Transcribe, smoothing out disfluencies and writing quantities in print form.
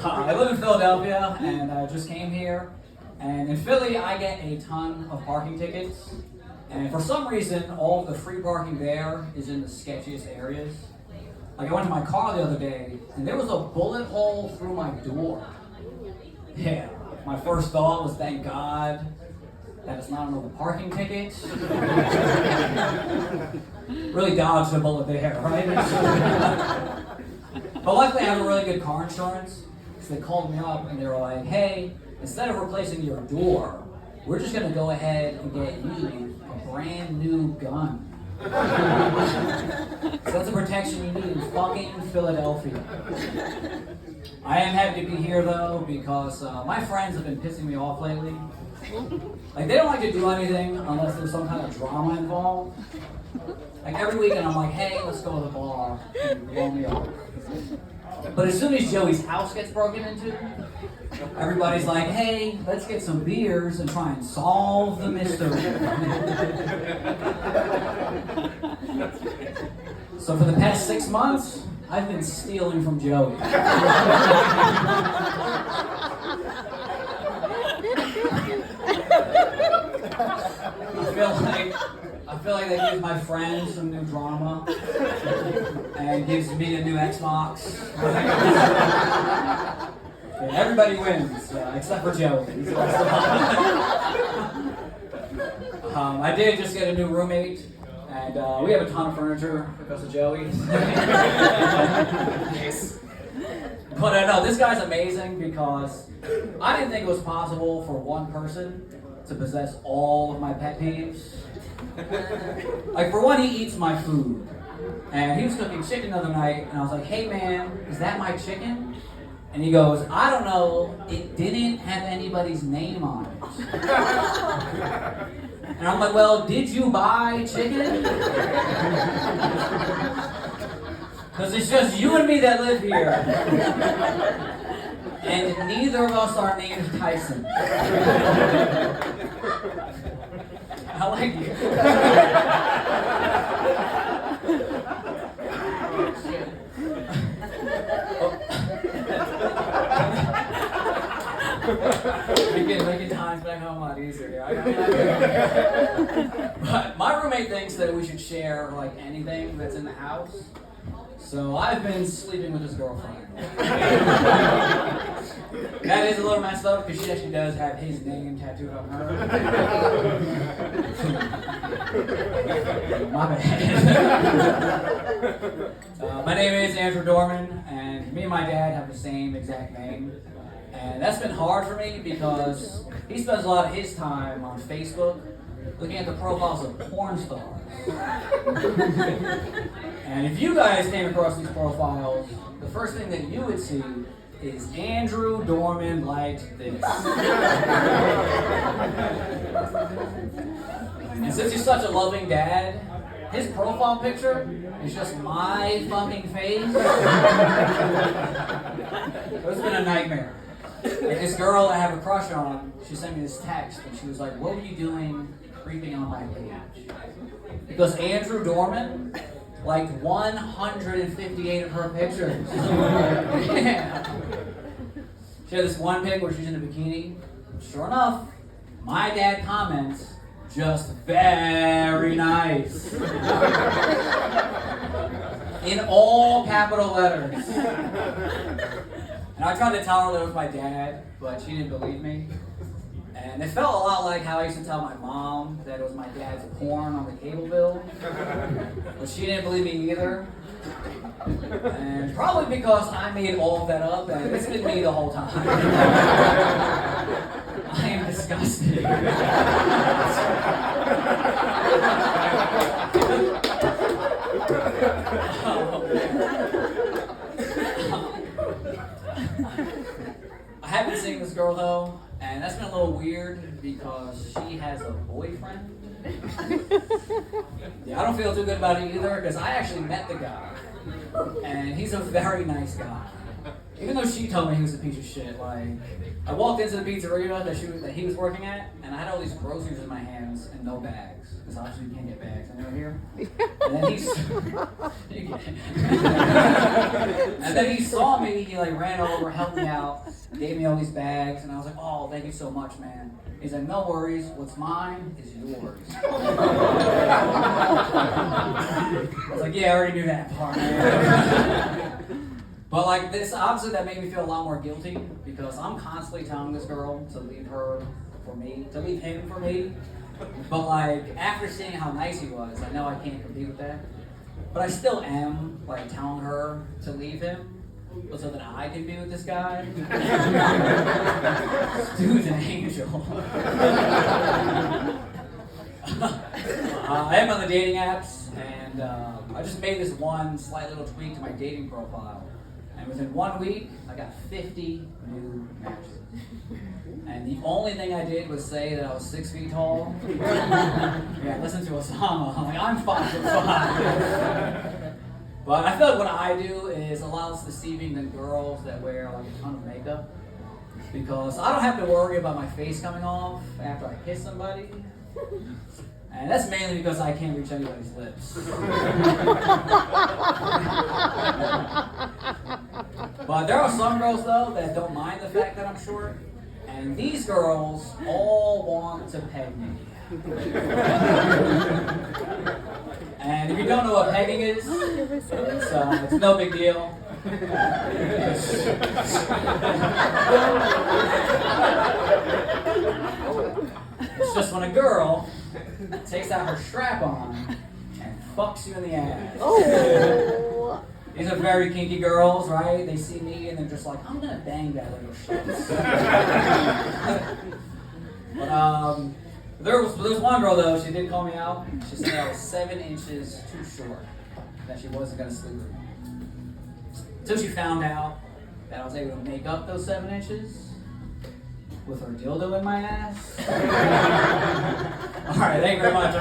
I live in Philadelphia, and I just came here. And in Philly, I get a ton of parking tickets. And for some reason, all of the free parking there is in the sketchiest areas. Like I went to my car the other day, and there was a bullet hole through my door. Yeah, my first thought was, thank God that it's not another parking ticket. Really dodged a bullet there, right? But luckily I have a really good car insurance, so they called me up and they were like, hey, instead of replacing your door, we're just gonna go ahead and get you a brand new gun. So that's the protection you need in fucking Philadelphia. I am happy to be here though, because my friends have been pissing me off lately. Like, they don't like to do anything unless there's some kind of drama involved. Like, every weekend I'm like, hey, let's go to the bar and blow me up. But as soon as Joey's house gets broken into, everybody's like, hey, let's get some beers and try and solve the mystery. So for the past 6 months, I've been stealing from Joey. I feel like that gives my friends some new drama and gives me a new Xbox. Okay, everybody wins, except for Joey. I did just get a new roommate, and we have a ton of furniture because of Joey. But no, this guy's amazing because I didn't think it was possible for one person to possess all of my pet peeves. Like, for one, he eats my food. And he was cooking chicken the other night, and I was like, hey man, is that my chicken? And he goes, I don't know, it didn't have anybody's name on it. And I'm like, well, did you buy chicken? Because it's just you and me that live here. And neither of us are named Tyson. I like you. Making times back home a lot easier. But my roommate thinks that we should share like anything that's in the house. So I've been sleeping with his girlfriend. That is a little messed up because she actually does have his name tattooed on her. My bad. My name is Andrew Dorman, and me and my dad have the same exact name. And that's been hard for me because he spends a lot of his time on Facebook looking at the profiles of porn stars. And if you guys came across these profiles, the first thing that you would see is Andrew Dorman liked this. And since he's such a loving dad, his profile picture is just my fucking face. It's been a nightmare. Like, this girl I have a crush on, she sent me this text and she was like, what were you doing creeping on my page? Because Andrew Dorman liked 158 of her pictures. Yeah. She had this one pic where she's in a bikini. Sure enough, my dad comments, just very nice. In all capital letters. And I tried to tell her that it was my dad, but she didn't believe me. And it felt a lot like how I used to tell my mom that it was my dad's porn on the cable bill. But she didn't believe me either. And probably because I made all of that up, and it's been me the whole time. I am disgusted. I have been seeing this girl though, and that's been a little weird because she has a boyfriend. Yeah, I don't feel too good about it either because I actually met the guy, and he's a very nice guy. Even though she told me he was a piece of shit, like, I walked into the pizzeria that he was working at, and I had all these groceries in my hands and no bags, because obviously you can't get bags anywhere here. And then he saw me, he like ran over, helped me out, gave me all these bags, and I was like, oh, thank you so much, man. He's like, no worries, what's mine is yours. I was like, yeah, I already knew that part, man. But like this, obviously that made me feel a lot more guilty because I'm constantly telling this girl to leave her for me, to leave him for me. But like after seeing how nice he was, I know I can't compete with that. But I still am like telling her to leave him so that I can be with this guy. This dude's an angel. I am on the dating apps, and I just made this one slight little tweak to my dating profile. And within 1 week, I got 50 new matches. And the only thing I did was say that I was 6 feet tall. Yeah, listen to Osama. I'm like, I'm 5'5". But I feel like what I do is a lot less deceiving than girls that wear like a ton of makeup. Because I don't have to worry about my face coming off after I kiss somebody. And that's mainly because I can't reach anybody's lips. But there are some girls, though, that don't mind the fact that I'm short. And these girls all want to peg me. And if you don't know what pegging is, it's no big deal. It's just when a girl takes out her strap-on and fucks you in the ass. Oh. These are very kinky girls, right? They see me and they're just like, I'm gonna bang that little shit. But there was one girl though, she did call me out. She said I was 7 inches too short, that she wasn't gonna sleep with me. Until she found out that I was able to make up those 7 inches with her dildo in my ass. Alright, thank you very much.